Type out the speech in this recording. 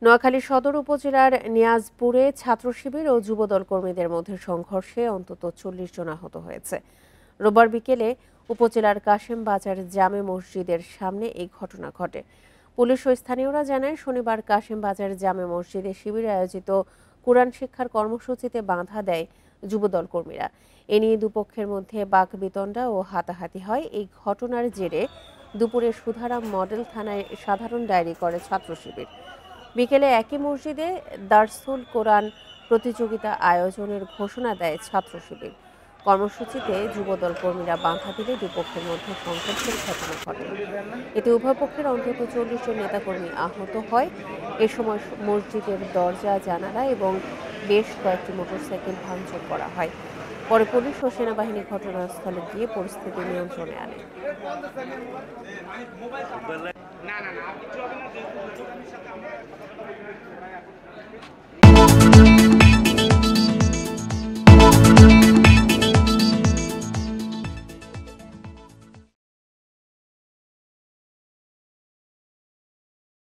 নোয়াখালী সদর উপজেলার নিয়াজপুরে ছাত্র শিবির ও যুবদল কর্মীদের মধ্যে সংঘর্ষে অন্তত ৪০ জন আহত হয়েছে। রোববার বিকেলে উপজেলার কাশেম বাজার জামে মসজিদের সামনে এই ঘটনা ঘটে। পুলিশ ও স্থানীয়রা জানায়, শনিবার কাশেম বাজার জামে মসজিদে শিবিরে আয়োজিত কুরআন শিক্ষার কর্মসূচিতে বাধা দেয় যুবদল কর্মীরা। এ নিয়ে দুপক্ষের মধ্যে বাকবিতণ্ডা ও হাতাহাতি হয়। এই ঘটনার জেরে দুপুরে সুধারাম মডেল থানায় সাধারণ ডায়েরি করে ছাত্র শিবির। বিকেলে একই মসজিদে দারসুল কোরআন প্রতিযোগিতা আয়োজনের ঘোষণা দেয় ছাত্র শিবির। কর্মসূচিতে যুবদল কর্মীরা বাধা দিলে দুপক্ষের মধ্যে সংঘর্ষের ঘটনা ঘটে। এতে উভয় পক্ষের অন্তত ৪০ জন নেতাকর্মী আহত হয়। এ সময় মসজিদের দরজা, জানালা এবং বেশ কয়েকটি মোটরসাইকেল ভাঙচুর করা হয়। পরে পুলিশ ও সেনাবাহিনী ঘটনাস্থলে গিয়ে পরিস্থিতি নিয়ন্ত্রণে আনে। না না না, কিছু হবে না।